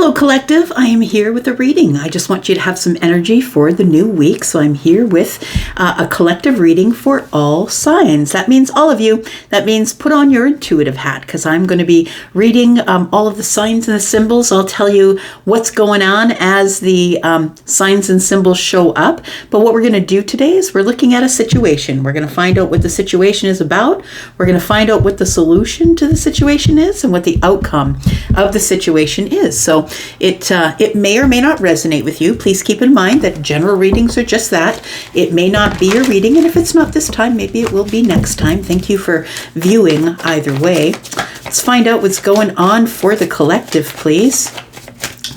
Hello, Collective. I am here with a reading. I just want you to have some energy for the new week. So I'm here with a collective reading for all signs. That means all of you. That means put on your intuitive hat because I'm going to be reading all of the signs and the symbols. I'll tell you what's going on as the signs and symbols show up. But what we're going to do today is we're looking at a situation. We're going to find out what the situation is about. We're going to find out what the solution to the situation is and what the outcome of the situation is. So it may or may not resonate with you. Please keep in mind that general readings are just that. It may not be your reading, and if it's not this time, maybe it will be next time. Thank you for viewing either way. Let's find out what's going on for the collective, please.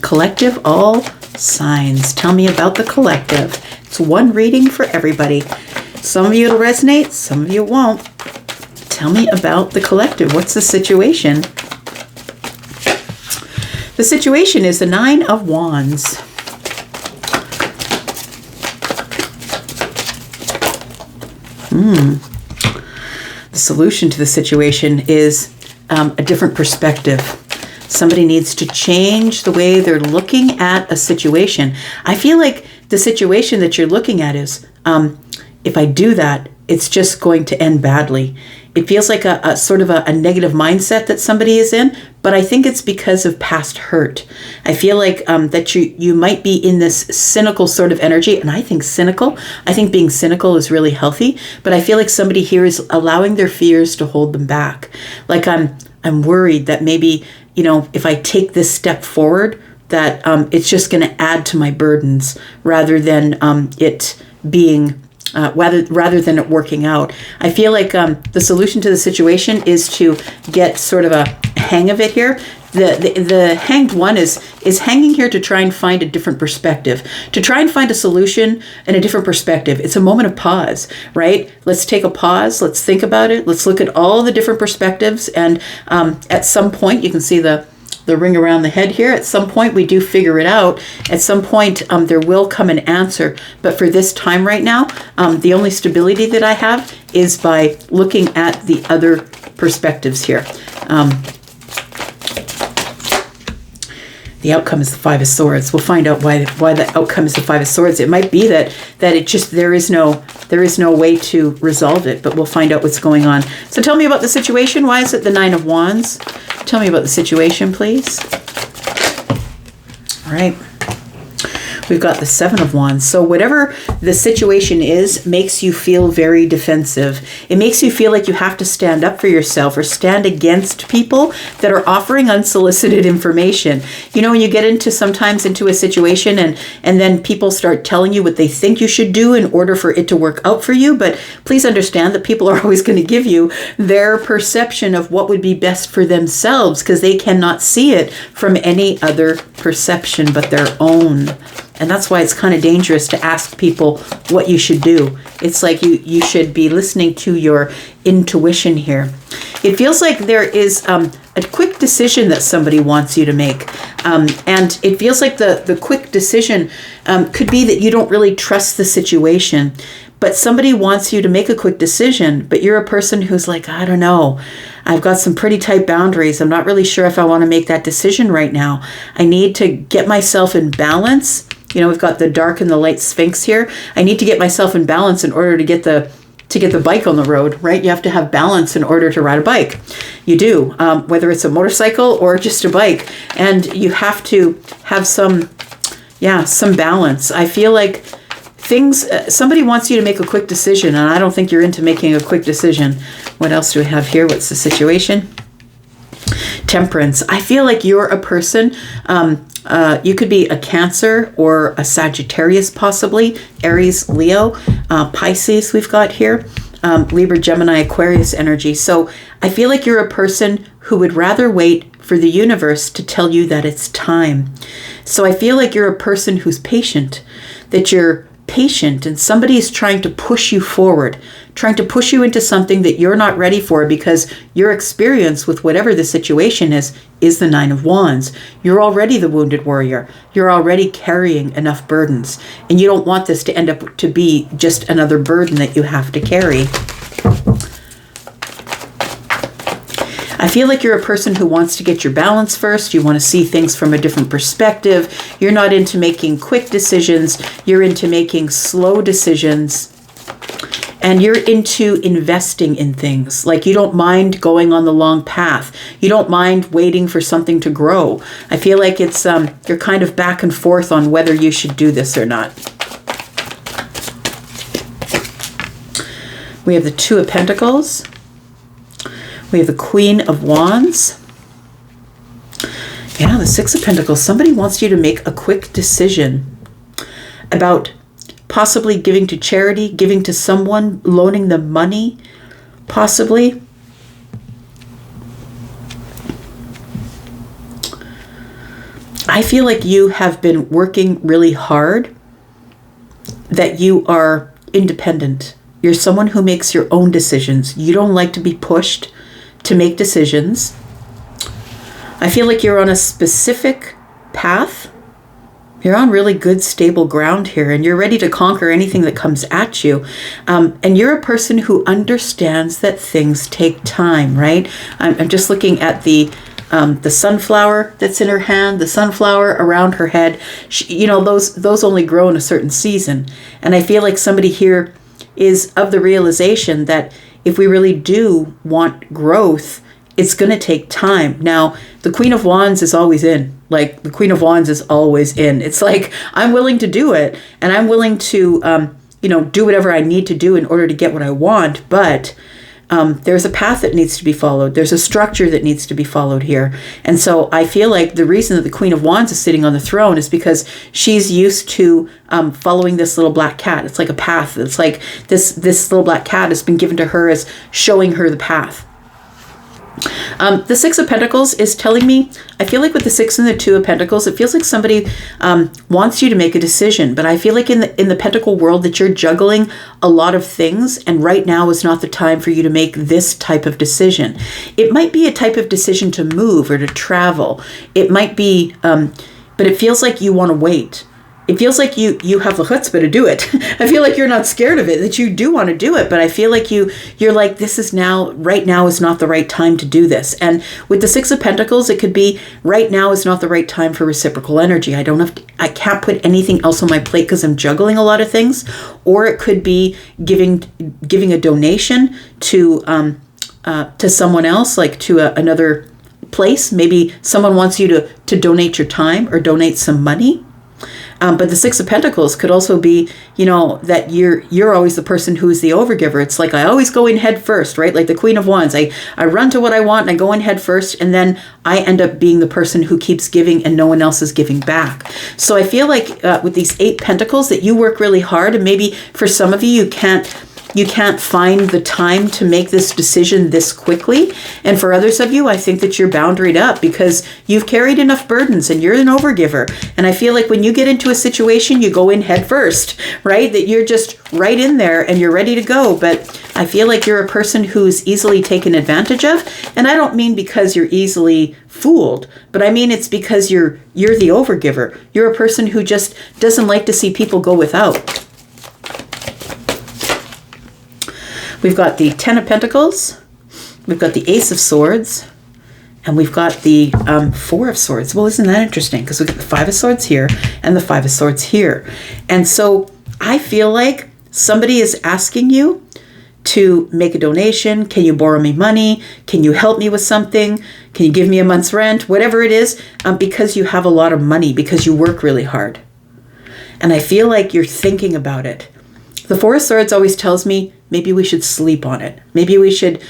Collective, all signs. Tell me about the collective. It's one reading for everybody. Some of you it'll resonate, some of you won't. Tell me about the collective. What's the situation? The situation is the Nine of Wands. The solution to the situation is a different perspective. Somebody needs to change the way they're looking at a situation. I feel like the situation that you're looking at is, if I do that, it's just going to end badly. It feels like a sort of a negative mindset that somebody is in, but I think it's because of past hurt. I feel like that you might be in this cynical sort of energy, and I think being cynical is really healthy, but I feel like somebody here is allowing their fears to hold them back. Like I'm worried that maybe, if I take this step forward, that it's just going to add to my burdens rather than it being rather than it working out. I feel like the solution to the situation is to get sort of a hang of it here. The hanged one is hanging here to try and find a different perspective, to try and find a solution and a different perspective. It's a moment of pause, right? Let's take a pause. Let's think about it. Let's look at all the different perspectives. And at some point, you can see the ring around the head here. At some point, we do figure it out. At some point, there will come an answer. But for this time right now, the only stability that I have is by looking at the other perspectives here. The outcome is the Five of Swords. We'll find out why the outcome is the Five of Swords. It might be that it just there is no way to resolve it, but we'll find out what's going on. So tell me about the situation. Why is it the Nine of Wands? Tell me about the situation, please. All right. We've got the Seven of Wands. So whatever the situation is makes you feel very defensive. It makes you feel like you have to stand up for yourself or stand against people that are offering unsolicited information. When you get sometimes into a situation and then people start telling you what they think you should do in order for it to work out for you. But please understand that people are always going to give you their perception of what would be best for themselves because they cannot see it from any other perception but their own. And that's why it's kind of dangerous to ask people what you should do. It's like you should be listening to your intuition here. It feels like there is a quick decision that somebody wants you to make. And it feels like the quick decision could be that you don't really trust the situation. But somebody wants you to make a quick decision, but you're a person who's like, I don't know. I've got some pretty tight boundaries. I'm not really sure if I want to make that decision right now. I need to get myself in balance. We've got the dark and the light sphinx here. I need to get myself in balance in order to get the bike on the road, right? You have to have balance in order to ride a bike. You do, whether it's a motorcycle or just a bike. And you have to have some balance. I feel like somebody wants you to make a quick decision, and I don't think you're into making a quick decision. What else do we have here? What's the situation? Temperance. I feel like you're a person, you could be a Cancer or a Sagittarius possibly, Aries, Leo, Pisces we've got here, Libra, Gemini, Aquarius energy. So I feel like you're a person who would rather wait for the universe to tell you that it's time. So I feel like you're a person who's patient, that you're patient and somebody is trying to push you forward, trying to push you into something that you're not ready for because your experience with whatever the situation is the Nine of Wands. You're already the wounded warrior. You're already carrying enough burdens, and you don't want this to end up to be just another burden that you have to carry. I feel like you're a person who wants to get your balance first. You want to see things from a different perspective. You're not into making quick decisions. You're into making slow decisions. And you're into investing in things. Like, you don't mind going on the long path. You don't mind waiting for something to grow. I feel like it's you're kind of back and forth on whether you should do this or not. We have the Two of Pentacles. We have the Queen of Wands. Yeah, the Six of Pentacles. Somebody wants you to make a quick decision about possibly giving to charity, giving to someone, loaning them money, possibly. I feel like you have been working really hard, that you are independent. You're someone who makes your own decisions. You don't like to be pushed to make decisions. I feel like you're on a specific path. You're on really good, stable ground here, and you're ready to conquer anything that comes at you. And you're a person who understands that things take time, right? I'm just looking at the sunflower that's in her hand, the sunflower around her head. Those only grow in a certain season. And I feel like somebody here is of the realization that if we really do want growth, it's going to take time. Now, the Queen of Wands is always in. Like, the Queen of Wands is always in. It's like, I'm willing to do it, and I'm willing to, do whatever I need to do in order to get what I want. But there's a path that needs to be followed. There's a structure that needs to be followed here. And so I feel like the reason that the Queen of Wands is sitting on the throne is because she's used to following this little black cat. It's like a path. It's like this little black cat has been given to her as showing her the path. The Six of Pentacles is telling me, I feel like with the Six and the Two of Pentacles, it feels like somebody wants you to make a decision. But I feel like in the Pentacle world that you're juggling a lot of things, and right now is not the time for you to make this type of decision. It might be a type of decision to move or to travel. It might be, but it feels like you want to wait. It feels like you have the chutzpah to do it. I feel like you're not scared of it, that you do want to do it, but I feel like you're like, right now is not the right time to do this. And with the Six of Pentacles, it could be right now is not the right time for reciprocal energy. I can't put anything else on my plate because I'm juggling a lot of things. Or it could be giving a donation to someone else, like to another place. Maybe someone wants you to donate your time or donate some money. But the Six of Pentacles could also be, that you're always the person who is the overgiver. It's like, I always go in head first, right? Like the Queen of Wands. I run to what I want and I go in head first, and then I end up being the person who keeps giving and no one else is giving back. So I feel like with these 8 Pentacles that you work really hard, and maybe for some of you can't find the time to make this decision this quickly. And for others of you, I think that you're boundaried up because you've carried enough burdens and you're an overgiver. And I feel like when you get into a situation, you go in head first, right? That you're just right in there and you're ready to go. But I feel like you're a person who's easily taken advantage of. And I don't mean because you're easily fooled, but I mean it's because you're the overgiver. You're a person who just doesn't like to see people go without. We've got the Ten of Pentacles, we've got the Ace of Swords, and we've got the Four of Swords. Well, isn't that interesting? Because we've got the Five of Swords here and the Five of Swords here. And so I feel like somebody is asking you to make a donation. Can you borrow me money? Can you help me with something? Can you give me a month's rent? Whatever it is, because you have a lot of money, because you work really hard. And I feel like you're thinking about it. The Four of Swords always tells me, maybe we should sleep on it. Maybe we should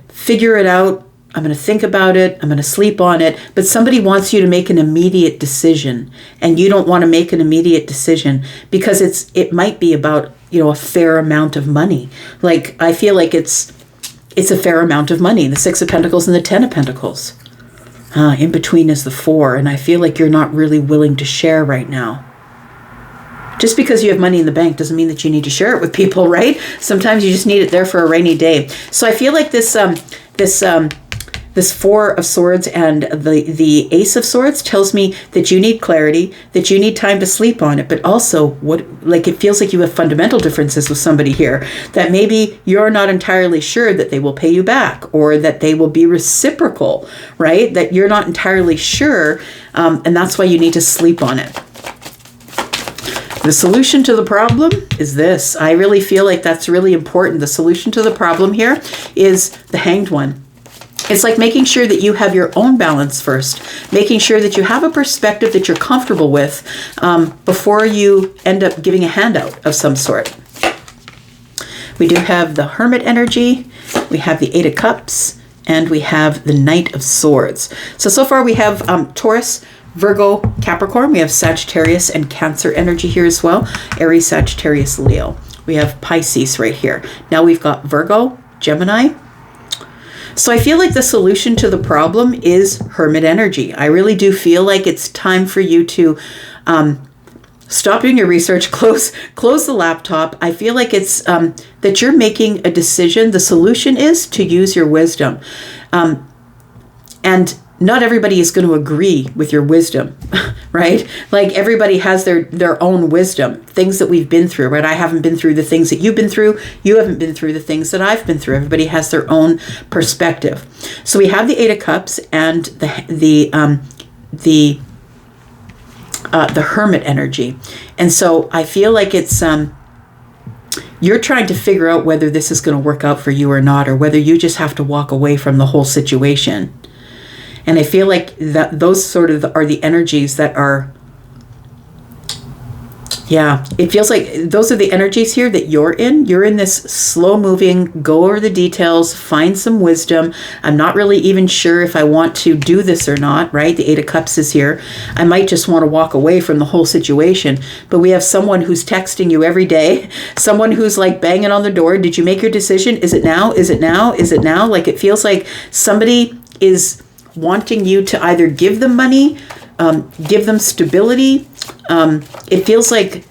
figure it out. I'm going to think about it. I'm going to sleep on it. But somebody wants you to make an immediate decision, and you don't want to make an immediate decision because it might be about, a fair amount of money. Like, I feel like it's a fair amount of money. The Six of Pentacles and the Ten of Pentacles. In between is the Four, and I feel like you're not really willing to share right now. Just because you have money in the bank doesn't mean that you need to share it with people, right? Sometimes you just need it there for a rainy day. So I feel like this this Four of Swords and the Ace of Swords tells me that you need clarity, that you need time to sleep on it, but also it feels like you have fundamental differences with somebody here, that maybe you're not entirely sure that they will pay you back or that they will be reciprocal, right? That you're not entirely sure, and that's why you need to sleep on it. The solution to the problem is this. I really feel like that's really important. The solution to the problem here is the Hanged One. It's like making sure that you have your own balance first, making sure that you have a perspective that you're comfortable with before you end up giving a handout of some sort. We do have the Hermit energy, we have the Eight of Cups, and we have the Knight of Swords. So far we have Taurus, Virgo, Capricorn. We have Sagittarius and Cancer energy here as well. Aries, Sagittarius, Leo. We have Pisces right here. Now we've got Virgo, Gemini. So I feel like the solution to the problem is Hermit energy. I really do feel like it's time for you to stop doing your research, close the laptop. I feel like it's that you're making a decision. The solution is to use your wisdom. And not everybody is going to agree with your wisdom, right? Like everybody has their own wisdom, things that we've been through, right? I haven't been through the things that you've been through. You haven't been through the things that I've been through. Everybody has their own perspective. So we have the Eight of Cups and the Hermit energy. And so I feel like it's, you're trying to figure out whether this is going to work out for you or not, or whether you just have to walk away from the whole situation. And I feel like that those sort of are the energies that are, it feels like those are the energies here that you're in. You're in this slow moving, go over the details, find some wisdom. I'm not really even sure if I want to do this or not, right? The Eight of Cups is here. I might just want to walk away from the whole situation. But we have someone who's texting you every day, someone who's like banging on the door. Did you make your decision? Is it now? Is it now? Is it now? Like it feels like somebody is wanting you to either give them money, give them stability. It feels like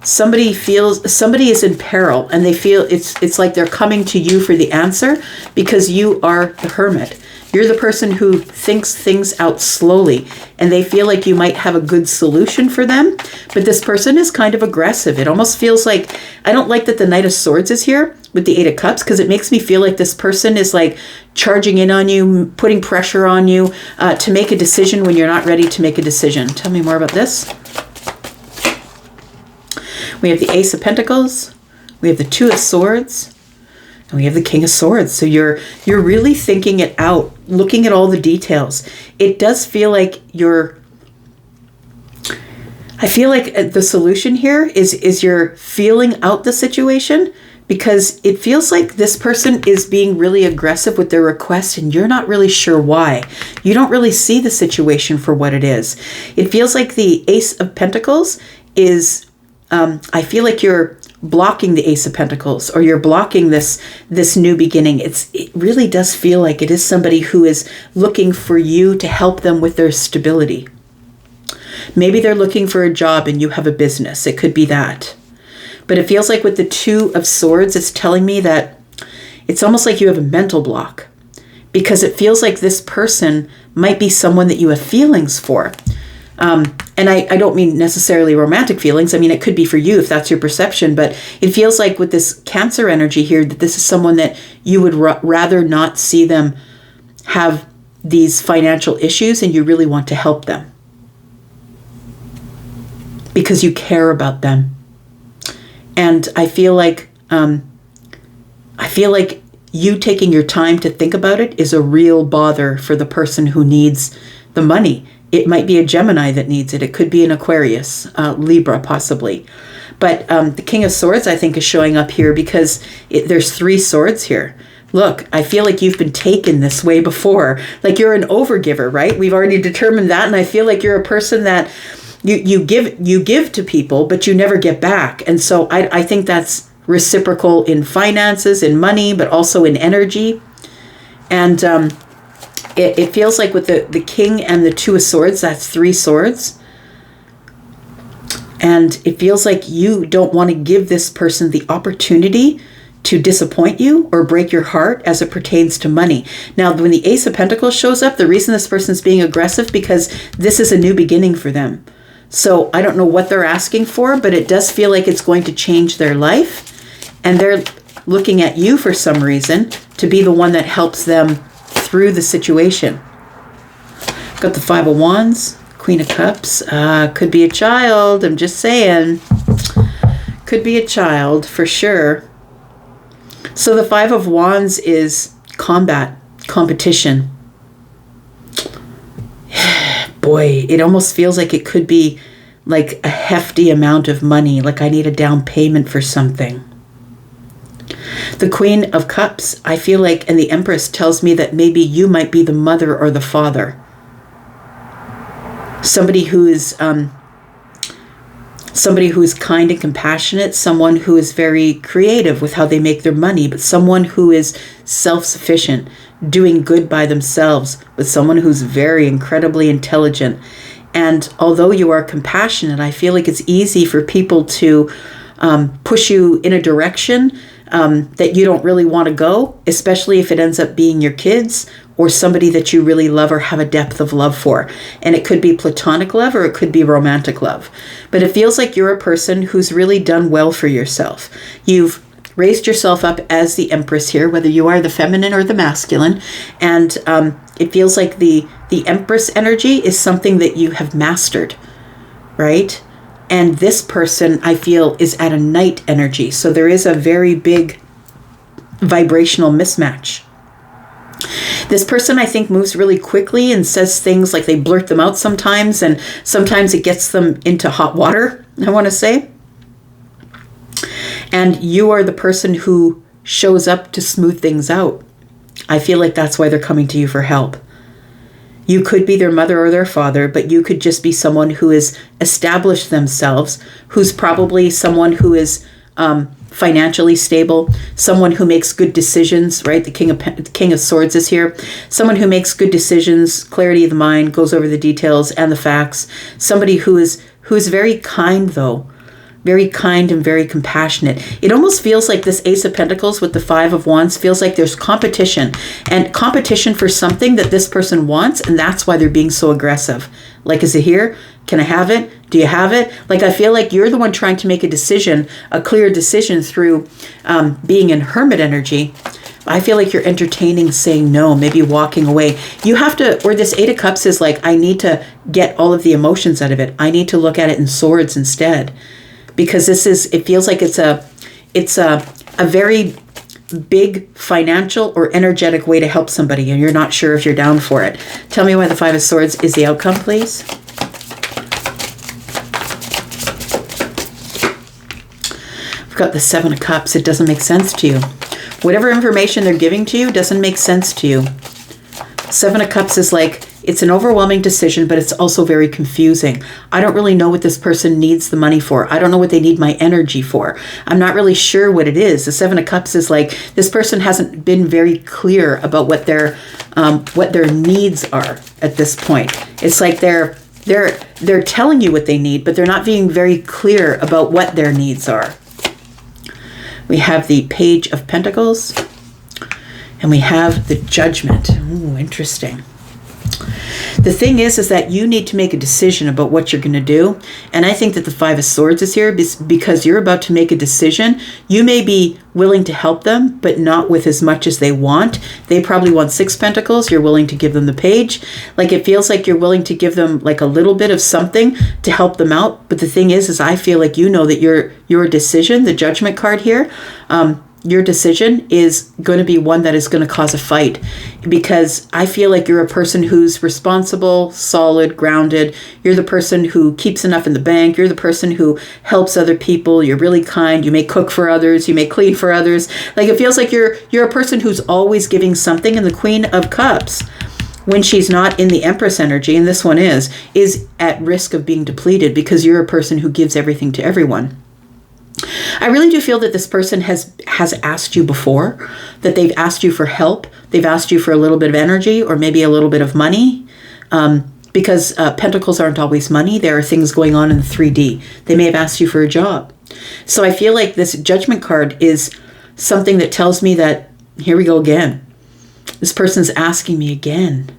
somebody is in peril, and they feel it's like they're coming to you for the answer because you are the Hermit. You're the person who thinks things out slowly, and they feel like you might have a good solution for them. But this person is kind of aggressive. It almost feels like, I don't like that the Knight of Swords is here with the Eight of Cups, because it makes me feel like this person is like charging in on you, putting pressure on you to make a decision when you're not ready to make a decision. Tell me more about this. We have the Ace of Pentacles. We have the Two of Swords. And we have the King of Swords. So you're really thinking it out, looking at all the details. It does feel like I feel like the solution here is you're feeling out the situation, because it feels like this person is being really aggressive with their request and you're not really sure why. You don't really see the situation for what it is. It feels like the Ace of Pentacles is, I feel like you're blocking the Ace of Pentacles, or you're blocking this new beginning. It really does feel like it is somebody who is looking for you to help them with their stability. Maybe they're looking for a job and you have a business. It could be that. But it feels like with the Two of Swords, it's telling me that it's almost like you have a mental block, because it feels like this person might be someone that you have feelings for. And I don't mean necessarily romantic feelings. I mean, it could be for you if that's your perception, but it feels like with this Cancer energy here that this is someone that you would rather not see them have these financial issues, and you really want to help them because you care about them. And I feel like you taking your time to think about it is a real bother for the person who needs the money. It might be a Gemini that needs it. It could be an Aquarius, Libra possibly. But the King of Swords, I think, is showing up here because there's three swords here. Look, I feel like you've been taken this way before. Like you're an overgiver, right? We've already determined that. And I feel like you're a person that you give to people, but you never get back. And so I think that's reciprocal in finances, in money, but also in energy. And it feels like with the King and the Two of Swords, that's three swords. And it feels like you don't want to give this person the opportunity to disappoint you or break your heart as it pertains to money. Now, when the Ace of Pentacles shows up, the reason this person's being aggressive because this is a new beginning for them. So I don't know what they're asking for, but it does feel like it's going to change their life. And they're looking at you for some reason to be the one that helps them through the situation. Got the Five of Wands, Queen of Cups. Could be a child. I'm just saying. Could be a child for sure. So the Five of Wands is combat, competition. Boy, it almost feels like it could be like a hefty amount of money, like I need a down payment for something. The Queen of Cups, I feel like, and the Empress tells me that maybe you might be the mother or the father. Somebody who is kind and compassionate, someone who is very creative with how they make their money, but someone who is self-sufficient, doing good by themselves, with someone who's very incredibly intelligent. And although you are compassionate, I feel like it's easy for people to push you in a direction that you don't really want to go, especially if it ends up being your kids or somebody that you really love or have a depth of love for. And it could be platonic love or it could be romantic love. But it feels like you're a person who's really done well for yourself. You've raised yourself up as the Empress here, whether you are the feminine or the masculine. And it feels like the Empress energy is something that you have mastered, right? And this person, I feel, is at a Knight energy. So there is a very big vibrational mismatch. This person, I think, moves really quickly and says things like they blurt them out sometimes, and sometimes it gets them into hot water, I want to say. And you are the person who shows up to smooth things out. I feel like that's why they're coming to you for help. You could be their mother or their father, but you could just be someone who has established themselves, who's probably someone who is financially stable, someone who makes good decisions, right? The King of Swords is here. Someone who makes good decisions, clarity of the mind, goes over the details and the facts. Somebody who is very kind, though. Very kind and very compassionate. It almost feels like this Ace of Pentacles with the Five of Wands feels like there's competition, and competition for something that this person wants, and that's why they're being so aggressive. Like, is it here? Can I have it? Do you have it? Like, I feel like you're the one trying to make a decision, a clear decision through being in hermit energy. I feel like you're entertaining saying no, maybe walking away. You have to, or this Eight of Cups is like, I need to get all of the emotions out of it. I need to look at it in swords instead. Because it feels like it's a very big financial or energetic way to help somebody, and you're not sure if you're down for it. Tell me why the Five of Swords is the outcome, please. We've got the Seven of Cups. It doesn't make sense to you. Whatever information they're giving to you doesn't make sense to you. Seven of Cups is like, it's an overwhelming decision, but it's also very confusing. I don't really know what this person needs the money for. I don't know what they need my energy for. I'm not really sure what it is. The Seven of Cups is like, this person hasn't been very clear about what their needs are at this point. It's like they're telling you what they need, but they're not being very clear about what their needs are. We have the Page of Pentacles, and we have the Judgment. Ooh, interesting. The thing is that you need to make a decision about what you're going to do. And I think that the Five of Swords is here because you're about to make a decision. You may be willing to help them, but not with as much as they want. They probably want Six Pentacles. You're willing to give them the Page. Like, it feels like you're willing to give them like a little bit of something to help them out. But the thing is I feel like you know that your decision, the Judgment card here, your decision is going to be one that is going to cause a fight, because I feel like you're a person who's responsible, solid, grounded. You're the person who keeps enough in the bank. You're the person who helps other people. You're really kind. You may cook for others. You may clean for others. Like, it feels like you're a person who's always giving something. And the Queen of Cups, when she's not in the Empress energy, and this one is at risk of being depleted, because you're a person who gives everything to everyone. I really do feel that this person has asked you before, that they've asked you for help. They've asked you for a little bit of energy or maybe a little bit of money, because pentacles aren't always money. There are things going on in 3D. They may have asked you for a job. So I feel like this Judgment card is something that tells me that, here we go again. This person's asking me again.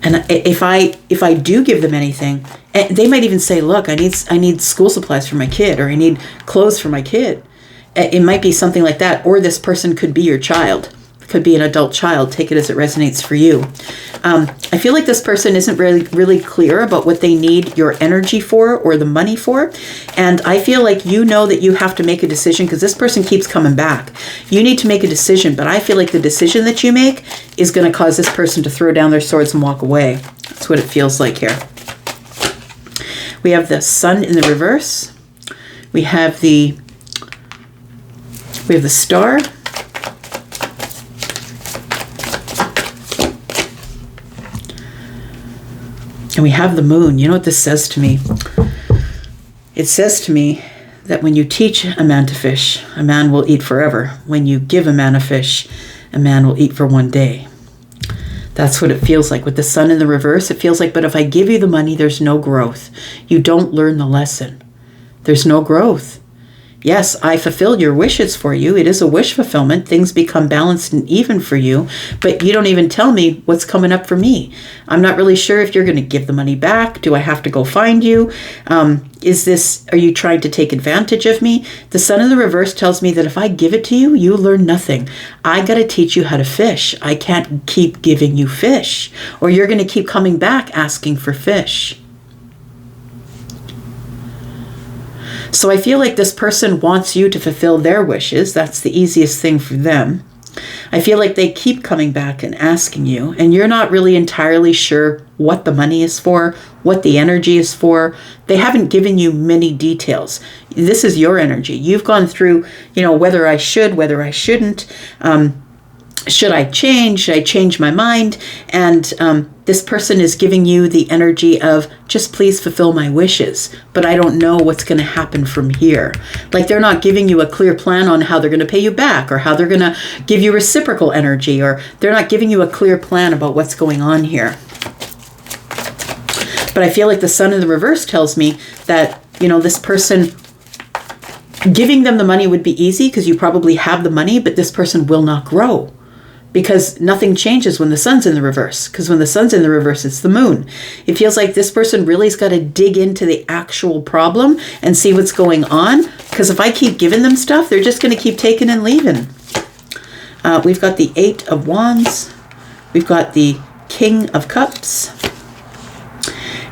And if I do give them anything, and they might even say, look, I need school supplies for my kid, or I need clothes for my kid. It might be something like that. Or this person could be your child. It could be an adult child. Take it as it resonates for you. I feel like this person isn't really clear about what they need your energy for or the money for. And I feel like you know that you have to make a decision, because this person keeps coming back. You need to make a decision, but I feel like the decision that you make is going to cause this person to throw down their swords and walk away. That's what it feels like here. We have the Sun in the reverse. We have the Star. And we have the Moon. You know what this says to me? It says to me that when you teach a man to fish, a man will eat forever. When you give a man a fish, a man will eat for one day. That's what it feels like. With the Sun in the reverse, it feels like, but if I give you the money, there's no growth. You don't learn the lesson. There's no growth. Yes, I fulfilled your wishes for you. It is a wish fulfillment. Things become balanced and even for you, but you don't even tell me what's coming up for me. I'm not really sure if you're going to give the money back. Do I have to go find you? Are you trying to take advantage of me? The Sun in the reverse tells me that if I give it to you, you learn nothing. I got to teach you how to fish. I can't keep giving you fish, or you're going to keep coming back asking for fish. So I feel like this person wants you to fulfill their wishes. That's the easiest thing for them. I feel like they keep coming back and asking you, and you're not really entirely sure what the money is for, what the energy is for. They haven't given you many details. This is your energy. You've gone through, whether I should, whether I shouldn't. Should I change? Should I change my mind? And this person is giving you the energy of, just please fulfill my wishes, but I don't know what's going to happen from here. Like, they're not giving you a clear plan on how they're going to pay you back, or how they're going to give you reciprocal energy, or they're not giving you a clear plan about what's going on here. But I feel like the Sun in the reverse tells me that, this person, giving them the money would be easy because you probably have the money, but this person will not grow. Because nothing changes when the Sun's in the reverse. Because when the Sun's in the reverse, it's the Moon. It feels like this person really has got to dig into the actual problem and see what's going on. Because if I keep giving them stuff, they're just going to keep taking and leaving. We've got the 8 of Wands. We've got the King of Cups.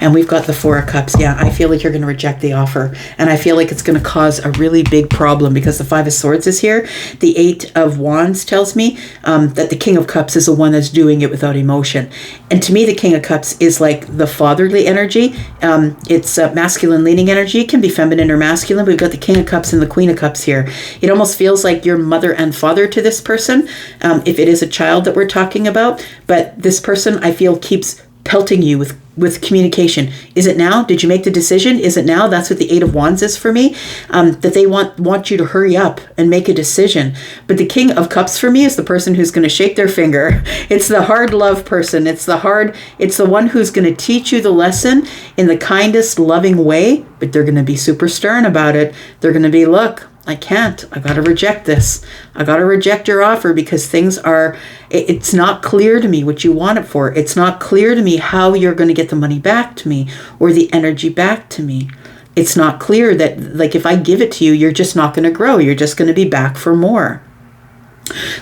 And we've got the 4 of Cups. Yeah, I feel like you're going to reject the offer. And I feel like it's going to cause a really big problem, because the 5 of Swords is here. The 8 of Wands tells me that the King of Cups is the one that's doing it without emotion. And to me, the King of Cups is like the fatherly energy. It's masculine leaning energy. It can be feminine or masculine. We've got the King of Cups and the Queen of Cups here. It almost feels like you're mother and father to this person, if it is a child that we're talking about. But this person, I feel, keeps pelting you with communication. Is it now? Did you make the decision? Is it now? That's what the 8 of Wands is for me. That they want you to hurry up and make a decision. But the King of Cups for me is the person who's going to shake their finger. It's the hard love person. It's the one who's going to teach you the lesson in the kindest, loving way, but they're going to be super stern about it. They're going to be, look, I can't. I got to reject this. I got to reject your offer because it's not clear to me what you want it for. It's not clear to me how you're going to get the money back to me or the energy back to me. It's not clear that, like, if I give it to you, you're just not going to grow. You're just going to be back for more.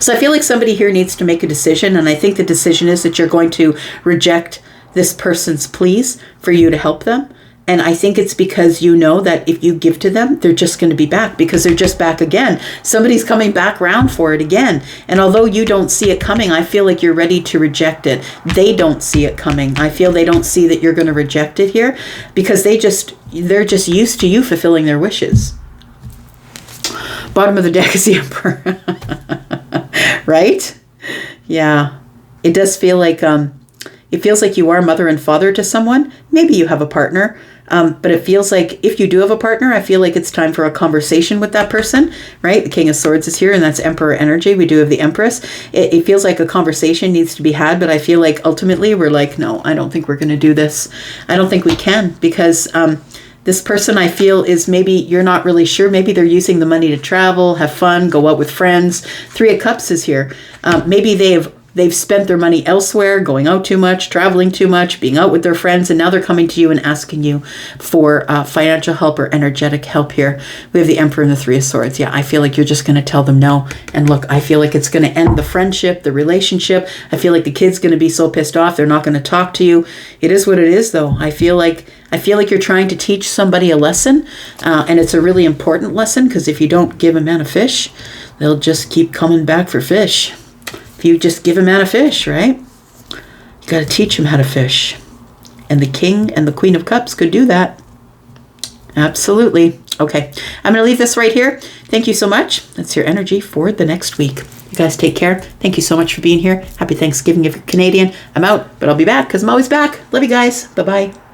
So I feel like somebody here needs to make a decision. And I think the decision is that you're going to reject this person's pleas for you to help them. And I think it's because you know that if you give to them, they're just going to be back, because they're just back again. Somebody's coming back round for it again. And although you don't see it coming, I feel like you're ready to reject it. They don't see it coming. I feel they don't see that you're going to reject it here, because they're just used to you fulfilling their wishes. Bottom of the deck is the Emperor. Right? Yeah. It does feel like it feels like you are mother and father to someone. Maybe you have a partner. But it feels like if you do have a partner, I feel like it's time for a conversation with that person, right? The King of Swords is here, and that's Emperor energy. We do have the Empress. It feels like a conversation needs to be had, but I feel like ultimately we're like, no, I don't think we're going to do this. I don't think we can, because This person, I feel, is maybe you're not really sure. Maybe they're using the money to travel, have fun, go out with friends. Three of Cups is here. Maybe they've spent their money elsewhere, going out too much, traveling too much, being out with their friends, and now they're coming to you and asking you for financial help or energetic help here. We have the Emperor and the Three of Swords. Yeah, I feel like you're just going to tell them no. And look, I feel like it's going to end the friendship, the relationship. I feel like the kid's going to be so pissed off, they're not going to talk to you. It is what it is, though. I feel like you're trying to teach somebody a lesson, and it's a really important lesson, because if you don't give a man a fish, they'll just keep coming back for fish. If you just give a man a fish, right? You got to teach him how to fish. And the King and the Queen of Cups could do that. Absolutely. Okay, I'm going to leave this right here. Thank you so much. That's your energy for the next week. You guys take care. Thank you so much for being here. Happy Thanksgiving if you're Canadian. I'm out, but I'll be back because I'm always back. Love you guys. Bye-bye.